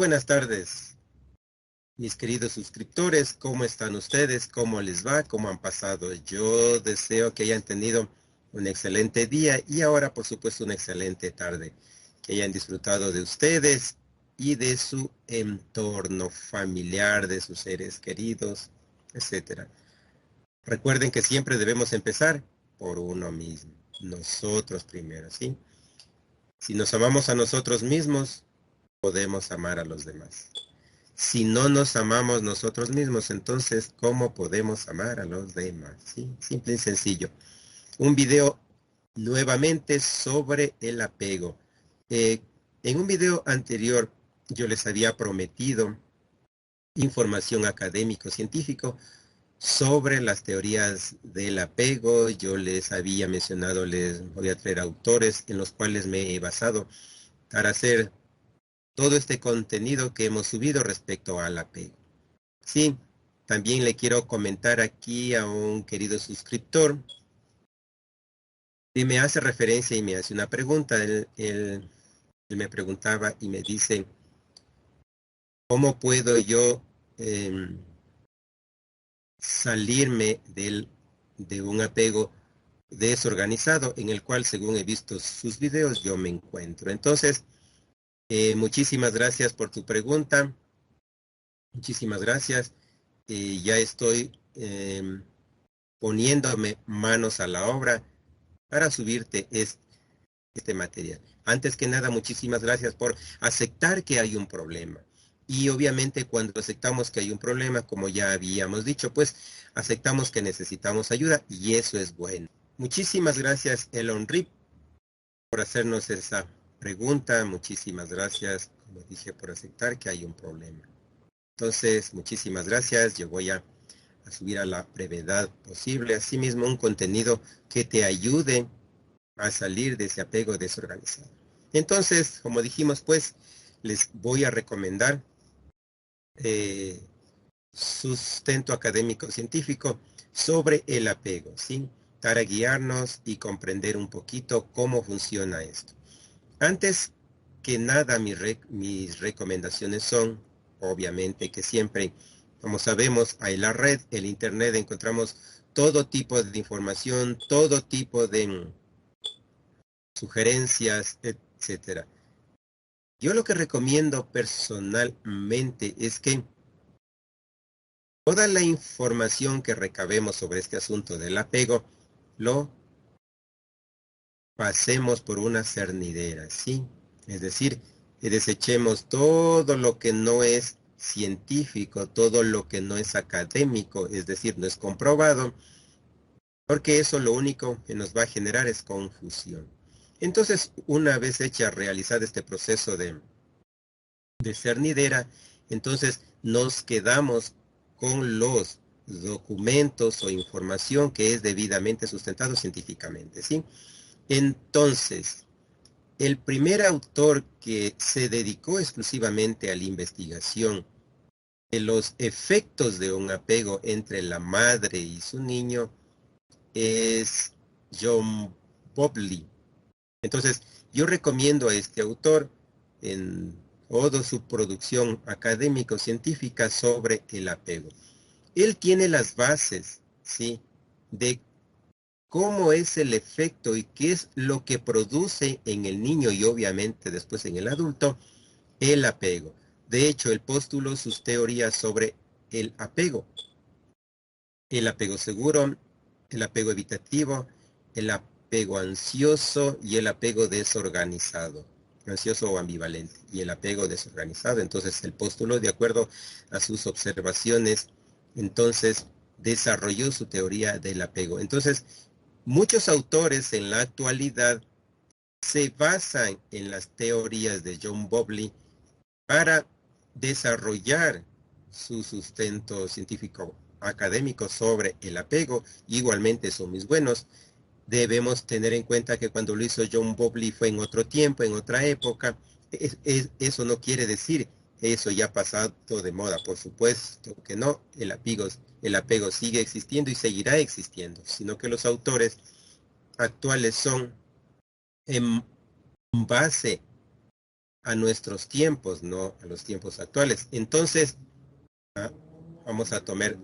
buenas tardes, mis queridos suscriptores. ¿Cómo están ustedes? ¿Cómo les va? ¿Cómo han pasado? Yo deseo que hayan tenido un excelente día y ahora, por supuesto, una excelente tarde. Que hayan disfrutado de ustedes y de su entorno familiar, de sus seres queridos, etcétera. Recuerden que siempre debemos empezar por uno mismo, nosotros primero, ¿sí? Si nos amamos a nosotros mismos, podemos amar a los demás. Si no nos amamos nosotros mismos, entonces, ¿cómo podemos amar a los demás? ¿Sí? Simple y sencillo. Un video nuevamente sobre el apego. En un video anterior, yo les había prometido información académico-científico sobre las teorías del apego. Yo les había mencionado, les voy a traer autores en los cuales me he basado para hacer todo este contenido que hemos subido respecto al apego. Sí, también le quiero comentar aquí a un querido suscriptor y me hace referencia y me hace una pregunta. Él me preguntaba y me dice, ¿cómo puedo yo salirme de un apego desorganizado en el cual, según he visto sus videos, yo me encuentro? Entonces, muchísimas gracias por tu pregunta. Muchísimas gracias. Ya estoy poniéndome manos a la obra para subirte este material. Antes que nada, muchísimas gracias por aceptar que hay un problema. Y obviamente cuando aceptamos que hay un problema, como ya habíamos dicho, pues aceptamos que necesitamos ayuda y eso es bueno. Muchísimas gracias, Elon Rip, por hacernos esa pregunta. Muchísimas gracias, como dije, por aceptar que hay un problema. Entonces, muchísimas gracias. Yo voy a subir a la brevedad posible, asimismo un contenido que te ayude a salir de ese apego desorganizado. Entonces, como dijimos, pues, les voy a recomendar sustento académico científico sobre el apego, ¿sí? Para guiarnos y comprender un poquito cómo funciona esto. Antes que nada, mis recomendaciones son, obviamente, que siempre, como sabemos, hay la red, el internet, encontramos todo tipo de información, todo tipo de sugerencias, etcétera. Yo lo que recomiendo personalmente es que toda la información que recabemos sobre este asunto del apego lo pasemos por una cernidera, ¿sí? Es decir, que desechemos todo lo que no es científico, todo lo que no es académico, es decir, no es comprobado, porque eso lo único que nos va a generar es confusión. Entonces, una vez hecha, realizado este proceso de cernidera, entonces nos quedamos con los documentos o información que es debidamente sustentado científicamente, ¿sí? Entonces, el primer autor que se dedicó exclusivamente a la investigación de los efectos de un apego entre la madre y su niño es John Bowlby. Entonces, yo recomiendo a este autor en toda su producción académico-científica sobre el apego. Él tiene las bases, ¿sí?, de cómo es el efecto y qué es lo que produce en el niño y obviamente después en el adulto el apego. De hecho, él postuló sus teorías sobre el apego seguro, el apego evitativo, el apego ansioso y el apego desorganizado, ansioso o ambivalente, y el apego desorganizado. Entonces, el póstulo, de acuerdo a sus observaciones, entonces desarrolló su teoría del apego. Entonces, muchos autores en la actualidad se basan en las teorías de John Bowlby para desarrollar su sustento científico académico sobre el apego. Igualmente son mis buenos. Debemos tener en cuenta que cuando lo hizo John Bowlby fue en otro tiempo, en otra época. Eso no quiere decir eso ya ha pasado de moda, por supuesto que no. El apego sigue existiendo y seguirá existiendo, sino que los autores actuales son en base a nuestros tiempos, no a los tiempos actuales. Entonces, vamos a tomar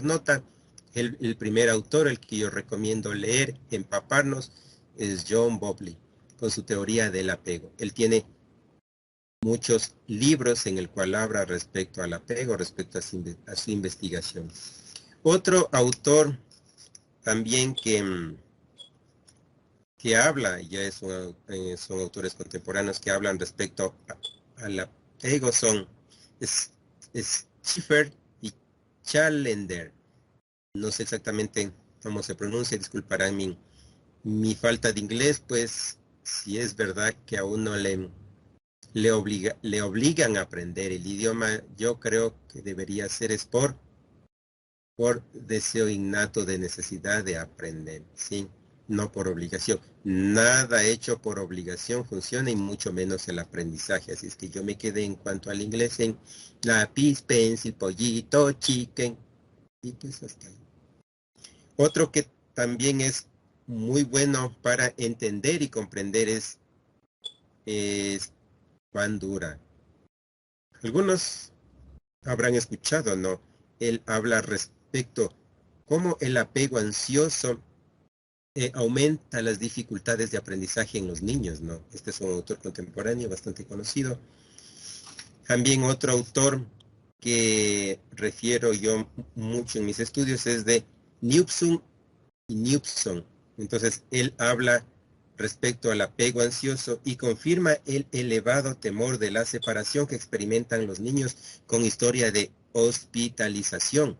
nota. El primer autor, el que yo recomiendo leer, empaparnos, es John Bowlby, con su teoría del apego. Él tiene muchos libros en el cual habla respecto al apego, respecto a su investigación. Otro autor también que habla, ya son autores contemporáneos que hablan respecto al apego, son Schiffer y Challenger. No sé exactamente cómo se pronuncia, disculparán mi falta de inglés, pues si es verdad que a uno le obligan a aprender el idioma, yo creo que debería ser por deseo innato de necesidad de aprender, ¿sí? No por obligación. Nada hecho por obligación funciona y mucho menos el aprendizaje. Así es que yo me quedé en cuanto al inglés en lápiz, pencil, pollito, chicken y pues hasta ahí. Otro que también es muy bueno para entender y comprender es Bandura. Algunos habrán escuchado, ¿no? Él habla respecto cómo el apego ansioso aumenta las dificultades de aprendizaje en los niños, ¿no? Este es un autor contemporáneo bastante conocido. También otro autor que refiero yo mucho en mis estudios es de Newsom y Newson. Entonces, él habla respecto al apego ansioso y confirma el elevado temor de la separación que experimentan los niños con historia de hospitalización.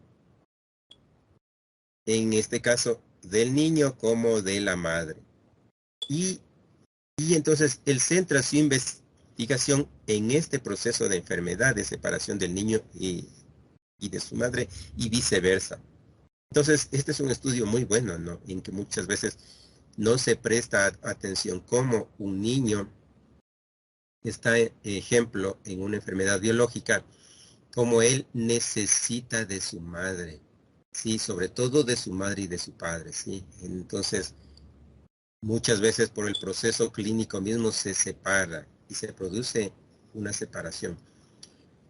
En este caso, del niño como de la madre. Y entonces, él centra su investigación en este proceso de enfermedad, de separación del niño y de su madre y viceversa. Entonces, este es un estudio muy bueno, ¿no? En que muchas veces no se presta atención cómo un niño está, ejemplo, en una enfermedad biológica, como él necesita de su madre, ¿sí? Sobre todo de su madre y de su padre, ¿sí? Entonces, muchas veces por el proceso clínico mismo se separa y se produce una separación.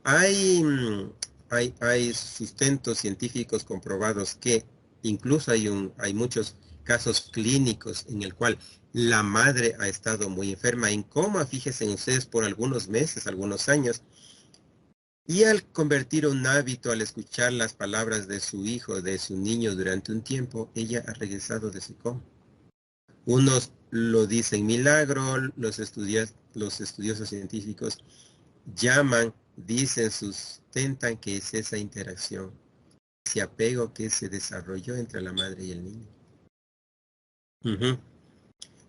Hay sustentos científicos comprobados que incluso hay muchos casos clínicos en el cual la madre ha estado muy enferma, en coma, fíjense ustedes, por algunos meses, algunos años, y al convertir un hábito, al escuchar las palabras de su hijo, de su niño durante un tiempo, ella ha regresado de ese coma. Unos lo dicen milagro, los estudiosos científicos dicen, sustentan que es esa interacción, ese apego que se desarrolló entre la madre y el niño.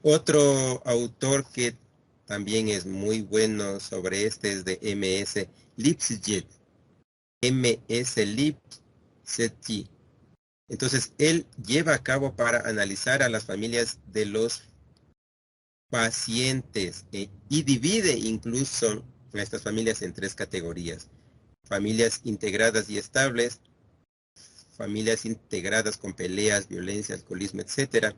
Otro autor que también es muy bueno sobre este es de M.S. Lipset. M.S. Lipset. Entonces, él lleva a cabo para analizar a las familias de los pacientes y divide incluso a estas familias en tres categorías: familias integradas y estables, familias integradas con peleas, violencia, alcoholismo, etcétera,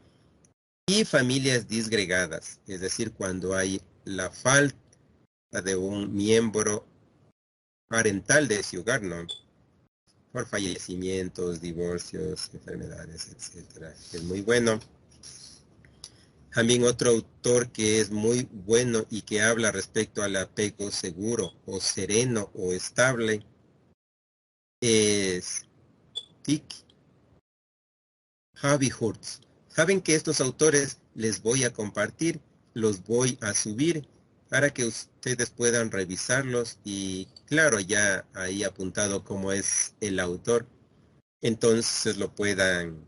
y familias disgregadas, es decir, cuando hay la falta de un miembro parental de ese hogar, ¿no? Por fallecimientos, divorcios, enfermedades, etcétera. Es muy bueno. También otro autor que es muy bueno y que habla respecto al apego seguro o sereno o estable es Dick Hurts. Saben que estos autores les voy a compartir, los voy a subir para que ustedes puedan revisarlos y claro, ya ahí apuntado cómo es el autor, entonces lo puedan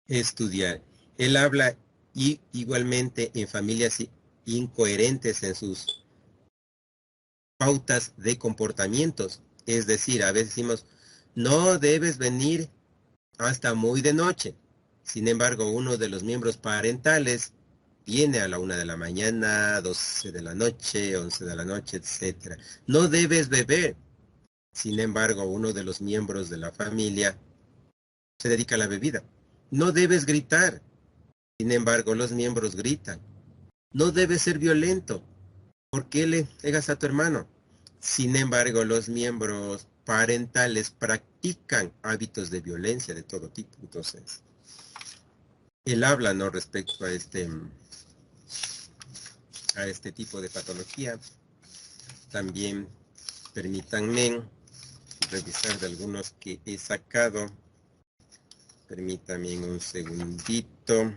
estudiar. Él habla igualmente en familias incoherentes en sus pautas de comportamientos. Es decir, a veces decimos, no debes venir hasta muy de noche. Sin embargo, uno de los miembros parentales viene a la 1 de la mañana, 12 de la noche, 11 de la noche, etcétera. No debes beber. Sin embargo, uno de los miembros de la familia se dedica a la bebida. No debes gritar. Sin embargo, los miembros gritan. no debe ser violento. ¿Por qué le pegas a tu hermano? Sin embargo, los miembros parentales practican hábitos de violencia de todo tipo. Entonces, él habla, ¿no?, respecto a este tipo de patología. También permítanme revisar de algunos que he sacado. Permítanme un segundito.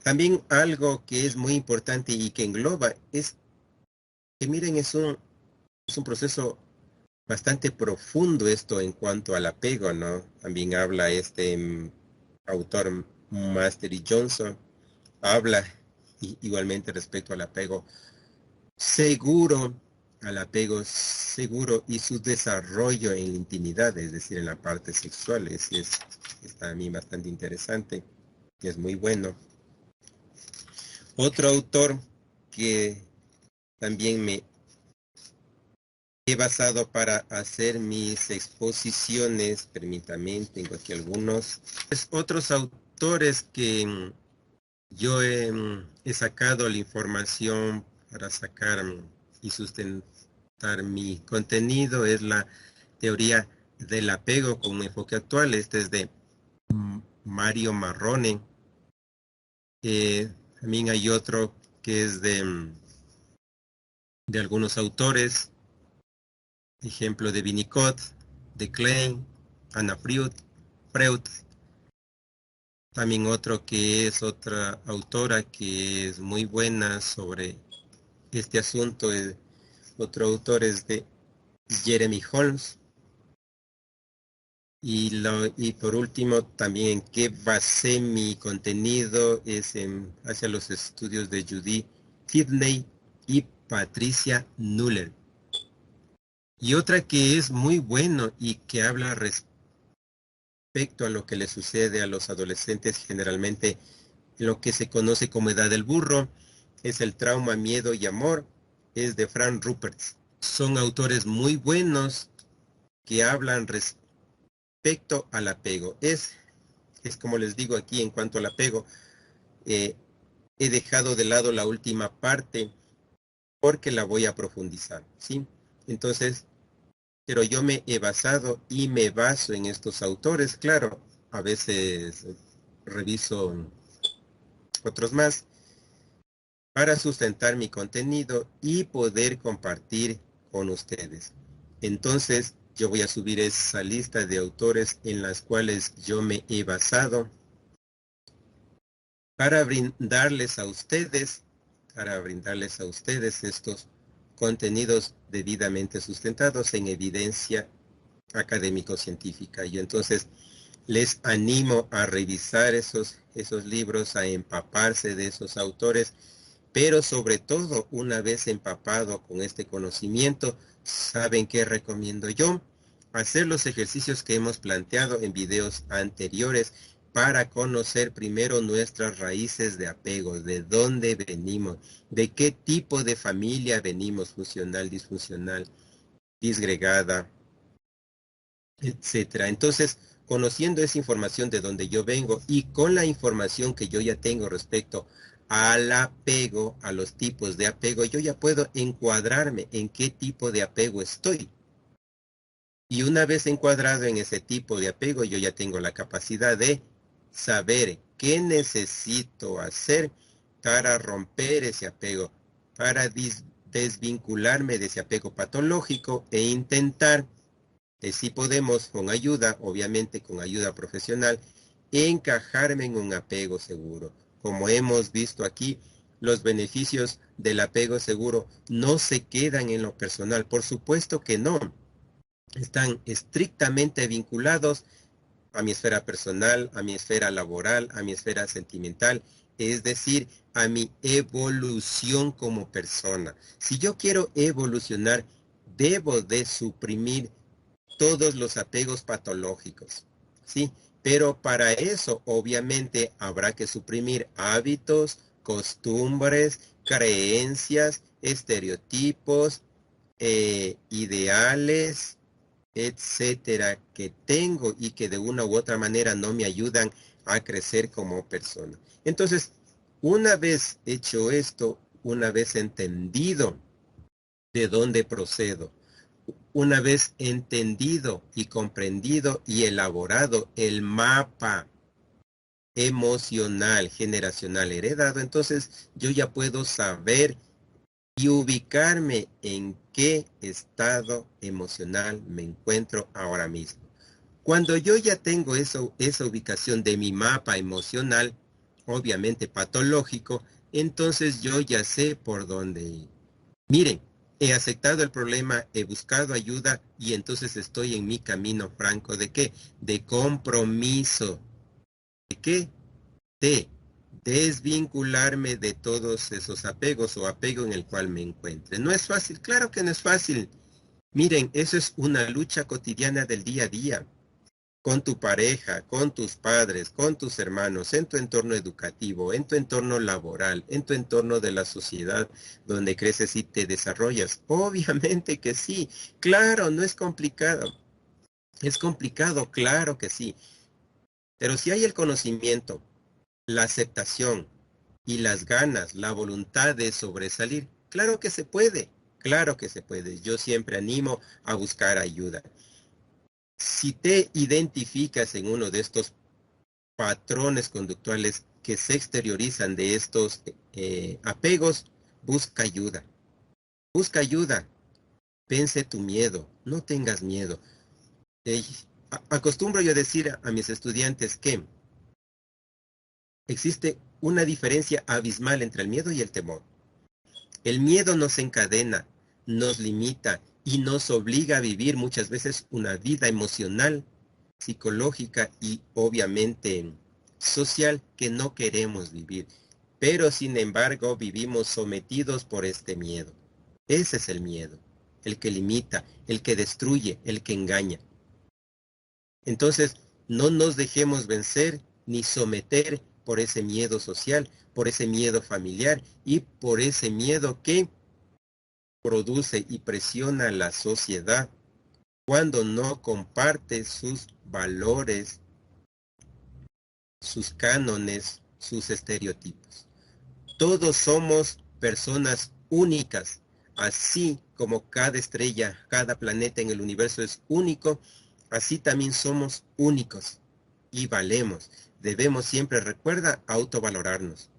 También algo que es muy importante y que engloba es que miren, es un proceso bastante profundo esto en cuanto al apego, ¿no? También habla autor Mastery Johnson, habla igualmente respecto al apego seguro y su desarrollo en la intimidad, es decir, en la parte sexual. Está a mí bastante interesante y es muy bueno. Otro autor que también me he basado para hacer mis exposiciones, permítame, tengo aquí algunos. Otros autores que yo he sacado la información para sacar y sustentar mi contenido es la teoría del apego con un enfoque actual. Este es de Mario Marrone. También hay otro que es de algunos autores, ejemplo de Winnicott, de Klein, Anna Freud. También otro que es otra autora que es muy buena sobre este asunto. Otro autor es de Jeremy Holmes. Y por último, también en qué basé mi contenido es hacia los estudios de Judy Sidney y Patricia Nuller. Y otra que es muy bueno y que habla respecto a lo que le sucede a los adolescentes generalmente en lo que se conoce como edad del burro, es El trauma, miedo y amor, es de Frank Rupert. Son autores muy buenos que hablan respecto al apego. Es como les digo aquí en cuanto al apego, he dejado de lado la última parte porque la voy a profundizar, ¿sí? Entonces, pero yo me he basado y me baso en estos autores, claro, a veces reviso otros más para sustentar mi contenido y poder compartir con ustedes. Entonces, yo voy a subir esa lista de autores en las cuales yo me he basado para brindarles a ustedes estos contenidos debidamente sustentados en evidencia académico-científica. Y entonces les animo a revisar esos libros, a empaparse de esos autores, pero sobre todo, una vez empapado con este conocimiento, ¿saben qué recomiendo yo? Hacer los ejercicios que hemos planteado en videos anteriores para conocer primero nuestras raíces de apego, de dónde venimos, de qué tipo de familia venimos, funcional, disfuncional, disgregada, etcétera. Entonces, conociendo esa información de donde yo vengo y con la información que yo ya tengo respecto al apego, a los tipos de apego, yo ya puedo encuadrarme en qué tipo de apego estoy. Y una vez encuadrado en ese tipo de apego, yo ya tengo la capacidad de saber qué necesito hacer para romper ese apego, para desvincularme de ese apego patológico e intentar, si podemos, con ayuda, obviamente con ayuda profesional, encajarme en un apego seguro. Como hemos visto aquí, los beneficios del apego seguro no se quedan en lo personal, por supuesto que no. Están estrictamente vinculados a mi esfera personal, a mi esfera laboral, a mi esfera sentimental, es decir, a mi evolución como persona. Si yo quiero evolucionar, debo de suprimir todos los apegos patológicos, ¿sí? Pero para eso, obviamente, habrá que suprimir hábitos, costumbres, creencias, estereotipos, ideales, etcétera, que tengo y que de una u otra manera no me ayudan a crecer como persona. Entonces, Una vez hecho esto, una vez entendido de dónde procedo, una vez entendido y comprendido y elaborado el mapa emocional, generacional heredado, entonces yo ya puedo saber y ubicarme en qué estado emocional me encuentro ahora mismo. Cuando yo ya tengo esa ubicación de mi mapa emocional, obviamente patológico, entonces yo ya sé por dónde ir. Miren, he aceptado el problema, he buscado ayuda y entonces estoy en mi camino franco. ¿De qué? De compromiso. ¿De qué? De desvincularme de todos esos apegos o apego en el cual me encuentre. No es fácil, claro que no es fácil. Miren, eso es una lucha cotidiana del día a día, con tu pareja, con tus padres, con tus hermanos, en tu entorno educativo, en tu entorno laboral, en tu entorno de la sociedad donde creces y te desarrollas. Obviamente que sí, claro, no es complicado. Es complicado, claro que sí. Pero si hay el conocimiento, la aceptación y las ganas, la voluntad de sobresalir, claro que se puede, claro que se puede. Yo siempre animo a buscar ayuda. Si te identificas en uno de estos patrones conductuales que se exteriorizan de estos apegos, busca ayuda. Busca ayuda. Vence tu miedo. No tengas miedo. Eh, Acostumbro yo a decir a mis estudiantes que existe una diferencia abismal entre el miedo y el temor. El miedo nos encadena, nos limita y nos obliga a vivir muchas veces una vida emocional, psicológica y obviamente social que no queremos vivir. Pero sin embargo vivimos sometidos por este miedo. Ese es el miedo, el que limita, el que destruye, el que engaña. Entonces, no nos dejemos vencer ni someter por ese miedo social, por ese miedo familiar y por ese miedo que produce y presiona a la sociedad cuando no comparte sus valores, sus cánones, sus estereotipos. Todos somos personas únicas, así como cada estrella, cada planeta en el universo es único, así también somos únicos y valemos. Debemos siempre, recuerda, autovalorarnos.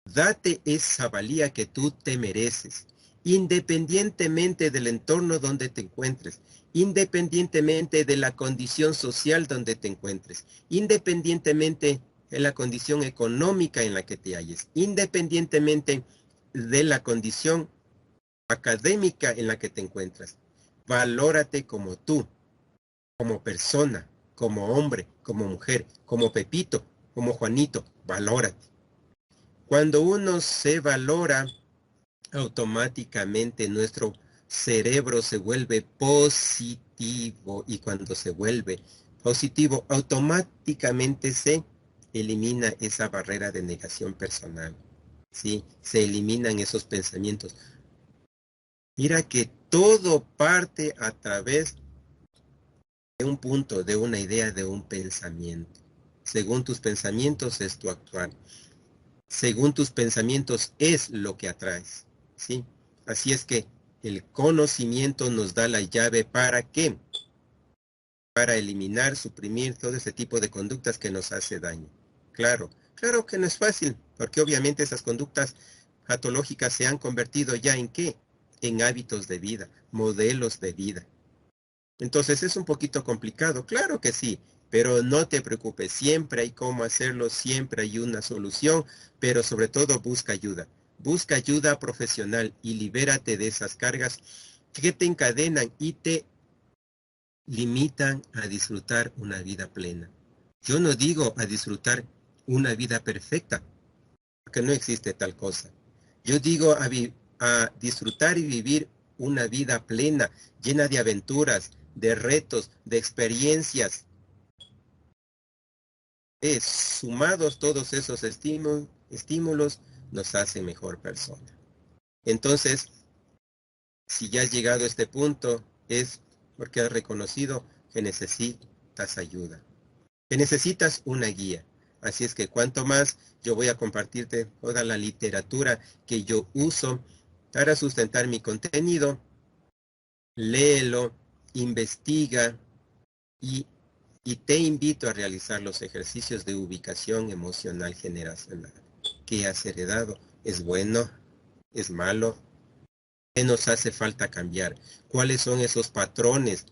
Date esa valía que tú te mereces, independientemente del entorno donde te encuentres, independientemente de la condición social donde te encuentres, independientemente de la condición económica en la que te halles, independientemente de la condición académica en la que te encuentras. Valórate como tú, como persona, como hombre, como mujer, como Pepito, como Juanito, valórate. Cuando uno se valora, automáticamente nuestro cerebro se vuelve positivo y cuando se vuelve positivo, automáticamente se elimina esa barrera de negación personal, ¿sí? Se eliminan esos pensamientos. Mira que todo parte a través de un punto, de una idea, de un pensamiento. Según tus pensamientos es tu actuar. Según tus pensamientos es lo que atraes, ¿sí? Así es que el conocimiento nos da la llave ¿para qué? Para eliminar, suprimir todo ese tipo de conductas que nos hace daño. Claro, claro que no es fácil, porque obviamente esas conductas patológicas se han convertido ya en ¿qué? En hábitos de vida, modelos de vida. Entonces es un poquito complicado, claro que sí, pero no te preocupes, siempre hay cómo hacerlo, siempre hay una solución, pero sobre todo busca ayuda. Busca ayuda profesional y libérate de esas cargas que te encadenan y te limitan a disfrutar una vida plena. Yo no digo a disfrutar una vida perfecta, porque no existe tal cosa. Yo digo a disfrutar y vivir una vida plena, llena de aventuras, de retos, de experiencias. Sumados todos esos estímulos nos hacen mejor persona. Entonces, si ya has llegado a este punto, es porque has reconocido que necesitas ayuda, que necesitas una guía. Así es que cuanto más yo voy a compartirte toda la literatura que yo uso para sustentar mi contenido, léelo, investiga y, y te invito a realizar los ejercicios de ubicación emocional generacional. ¿Qué has heredado? ¿Es bueno? ¿Es malo? ¿Qué nos hace falta cambiar? ¿Cuáles son esos patrones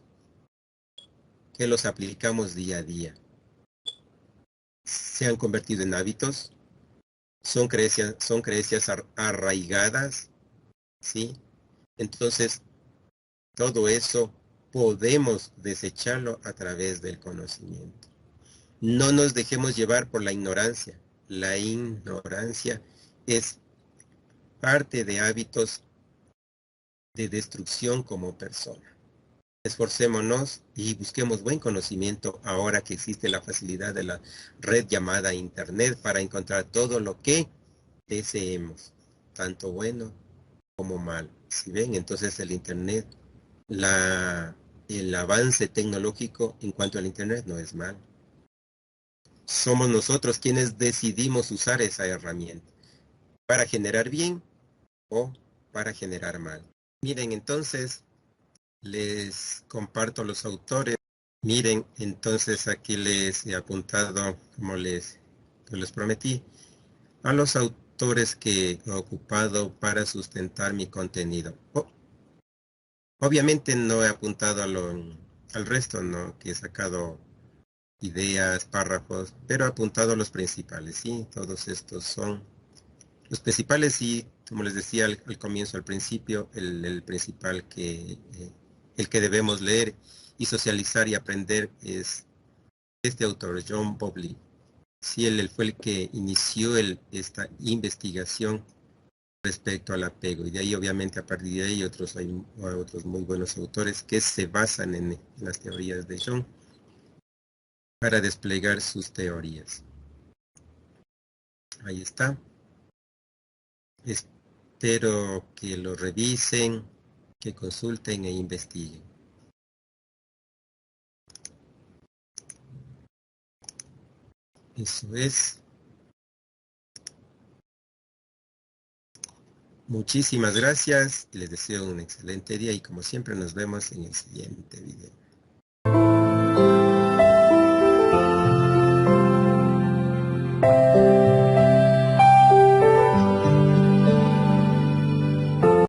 que los aplicamos día a día? ¿Se han convertido en hábitos? Son creencias arraigadas? ¿Sí? Entonces, todo eso podemos desecharlo a través del conocimiento. No nos dejemos llevar por la ignorancia. La ignorancia es parte de hábitos de destrucción como persona. Esforcémonos y busquemos buen conocimiento ahora que existe la facilidad de la red llamada Internet para encontrar todo lo que deseemos, tanto bueno como malo. Si ven, entonces el Internet, el avance tecnológico en cuanto al Internet no es malo. Somos nosotros quienes decidimos usar esa herramienta para generar bien o para generar mal. Miren, entonces les comparto los autores. Miren, entonces aquí les he apuntado, como les prometí, a los autores que he ocupado para sustentar mi contenido. Obviamente no he apuntado al resto, ¿no? Que he sacado ideas, párrafos, pero he apuntado a los principales, ¿sí? Todos estos son los principales y, como les decía al comienzo, al principio, el principal el que debemos leer y socializar y aprender es este autor, John Bowlby. Sí, él fue el que inició esta investigación respecto al apego. Y de ahí, obviamente, a partir de ahí, hay otros muy buenos autores que se basan en las teorías de John para desplegar sus teorías. Ahí está. Espero que lo revisen, que consulten e investiguen. Eso es. Muchísimas gracias. Les deseo un excelente día y como siempre nos vemos en el siguiente video.